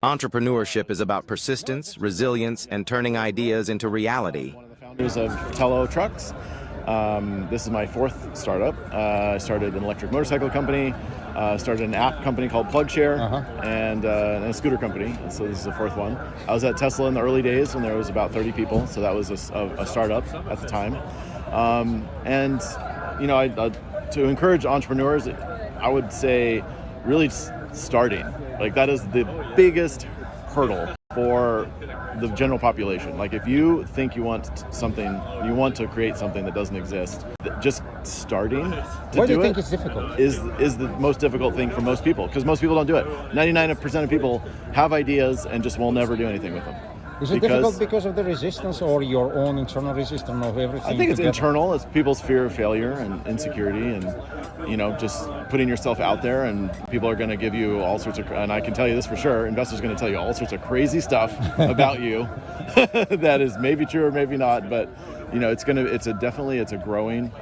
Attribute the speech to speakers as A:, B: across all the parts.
A: Entrepreneurship is about persistence, resilience, and turning ideas into reality.
B: One of the founders of Tello Trucks. This is my fourth startup. I started an electric motorcycle company, started an app company called PlugShare, and a scooter company. So this is the fourth one. I was at Tesla in the early days when there was about 30 people, so that was a startup at the time. And you know, to encourage entrepreneurs, I would say really starting. Like that is the biggest hurdle for the general population. Like if you think you want to create something that doesn't exist, just starting to
C: Why do you
B: do
C: think
B: it
C: it's difficult?
B: is the most difficult thing for most people, because most people don't do it. 99% of people have ideas and just will never do anything with them.
C: Is it difficult because of the resistance or your own internal resistance of everything?
B: I think it's internal. It's people's fear of failure and insecurity, and you know, just putting yourself out there, and people are going to give you all sorts of, and I can tell you this for sure, investors are going to tell you all sorts of crazy stuff about you that is maybe true or maybe not, but you know, it's a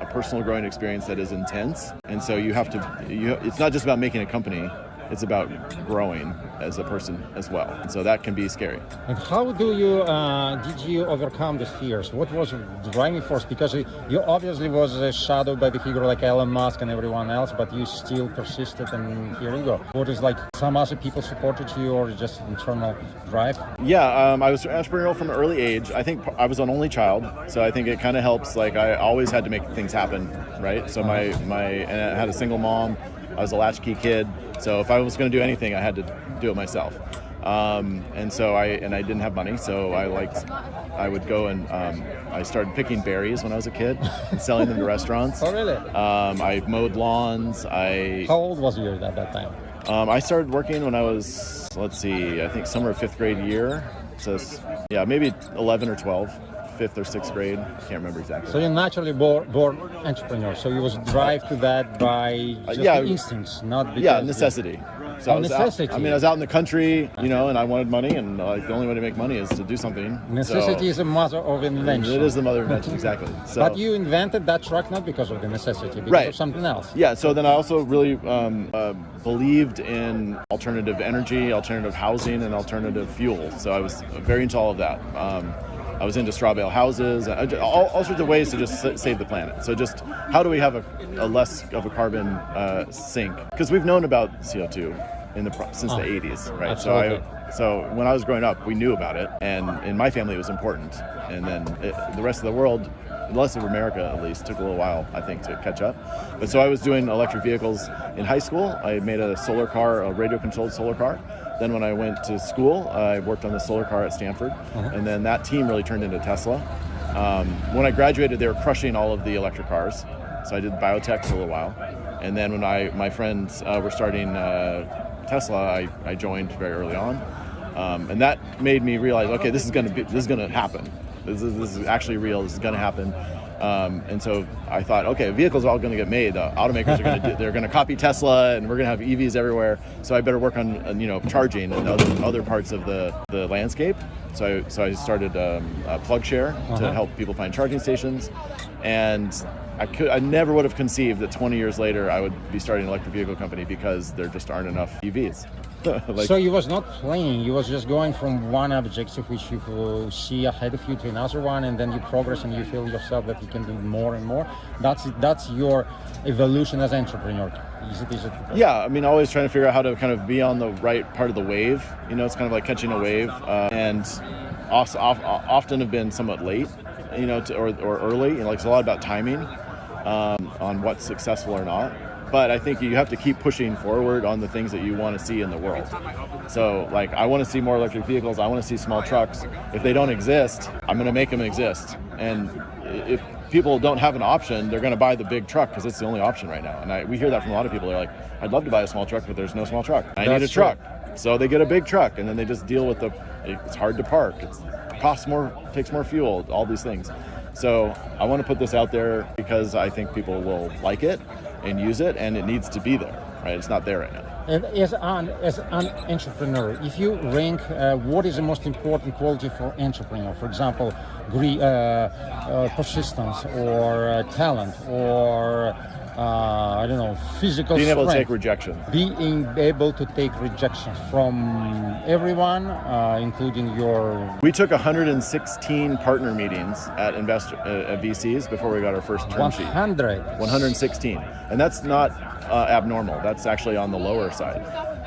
B: personal growing experience that is intense, and so it's not just about making a company. It's about growing as a person as well. And so that can be scary.
C: And how did you overcome these fears? What was the driving force? Because you obviously was shadowed by the figure like Elon Musk and everyone else, but you still persisted, and here you go. What is like some other people supported you, or just internal drive?
B: Yeah, I was entrepreneurial from an early age. I think I was an only child, so I think it kind of helps. Like I always had to make things happen, right? So and I had a single mom. I was a latchkey kid, so if I was going to do anything, I had to do it myself. And so I didn't have money, so I would go and I started picking berries when I was a kid and selling them to rrestaurants.
C: Oh, really?
B: I mowed lawns.
C: How old was you at that time?
B: I started working when I was, I think summer of fifth grade year. So yeah, maybe 11 or 12. 5th or 6th grade, I can't remember exactly.
C: So you're naturally born entrepreneur. So you was drive to that by just instincts, not because
B: necessity. So
C: necessity.
B: I was out in the country, you know, and I wanted money, and the only way to make money is to do something.
C: Necessity is the mother of invention.
B: It is the mother of invention, exactly. So,
C: but you invented that truck not because of the necessity, because of something else.
B: Yeah. So then I also really believed in alternative energy, alternative housing, and alternative fuel. So I was very into all of that. I was into straw bale houses, all sorts of ways to just save the planet. So just how do we have a less of a carbon sink? Because we've known about CO2 since the 80s, right?
C: Absolutely.
B: So when I was growing up, we knew about it, and in my family it was important. And then the rest of the world, the rest of America at least, took a little while, I think, to catch up. But so I was doing electric vehicles in high school. I made a solar car, a radio-controlled solar car. Then when I went to school, I worked on the solar car at Stanford, and then that team really turned into Tesla. When I graduated, they were crushing all of the electric cars, so I did biotech for a little while. And then when my friends were starting Tesla, I joined very early on, and that made me realize, okay, this is going to happen. This is actually real. This is going to happen. And so I thought, okay, vehicles are all going to get made. Automakers they're going to copy Tesla, and we're going to have EVs everywhere. So I better work on charging and other parts of the landscape. So I started PlugShare to help people find charging stations, and I never would have conceived that 20 years later I would be starting an electric vehicle company, because there just aren't enough EVs.
C: So you was not playing, you was just going from one objective which you see ahead of you to another one, and then you progress and you feel yourself that you can do more and more. That's your evolution as an entrepreneur. Is it?
B: Yeah, always trying to figure out how to kind of be on the right part of the wave. It's kind of like catching a wave, and often have been somewhat late, or early. It's a lot about timing on what's successful or not. But I think you have to keep pushing forward on the things that you want to see in the world. So, I want to see more electric vehicles. I want to see small trucks. If they don't exist, I'm going to make them exist. And if people don't have an option, they're going to buy the big truck because it's the only option right now. And we hear that from a lot of people. They're like, I'd love to buy a small truck, but there's no small truck. I need a truck. So they get a big truck, and then they just deal with it's hard to park. It costs more, takes more fuel, all these things. So I want to put this out there because I think people will like it and use it, and it needs to be there, right? It's not there right now.
C: And as an entrepreneur, if you rank what is the most important quality for entrepreneur, for example, persistence or talent or I don't know, physical
B: Being able to
C: strength,
B: take rejection.
C: being able to take rejections from everyone, including your.
B: We took 116 partner meetings at VCs before we got our first term sheet. 116, and that's not abnormal. That's actually on the lower side.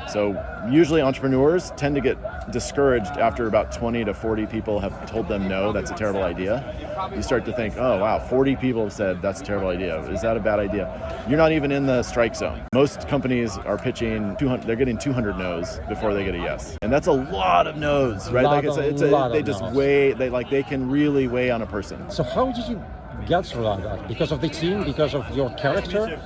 B: So usually entrepreneurs tend to get discouraged after about 20 to 40 people have told them no, that's a terrible idea. You start to think, oh wow, 40 people have said that's a terrible idea. Is that a bad idea? You're not even in the strike zone. Most companies are pitching 200, they're getting 200 no's before they get a yes. And that's a lot of no's, right? They can really weigh on a person.
C: So how did you get through that? Because of the team, because of your character?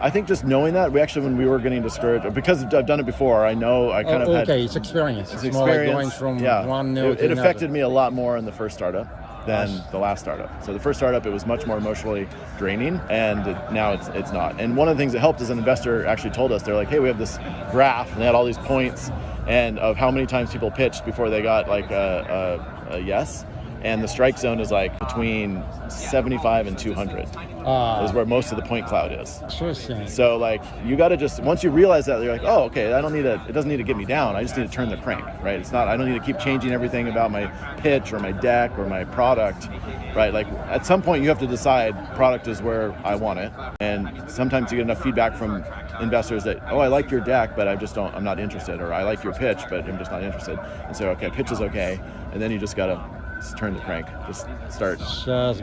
B: I think just knowing that, when we were getting discouraged, because I've done it before, I know I kind of had...
C: Okay, it's experience. It's more like going from one no to
B: It affected me a lot more in the first startup than the last startup. So the first startup, it was much more emotionally draining, and now it's not. And one of the things that helped is an investor actually told us, they're like, hey, we have this graph, and they had all these points and of how many times people pitched before they got like a yes. And the strike zone is like between 75 and 200 is where most of the point cloud is.
C: Interesting.
B: So like you got to just, once you realize that, you're like, oh, okay, it doesn't need to get me down. I just need to turn the crank, right? I don't need to keep changing everything about my pitch or my deck or my product, right? Like at some point you have to decide product is where I want it. And sometimes you get enough feedback from investors that, oh, I like your deck, but I'm not interested. Or I like your pitch, but I'm just not interested. And so, okay, pitch is okay. And then you just got to turn the crank, just start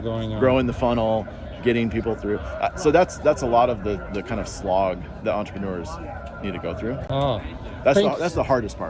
C: going on.
B: growing the funnel, getting people through. So that's a lot of the kind of slog that entrepreneurs need to go through.
C: Oh,
B: that's the hardest part.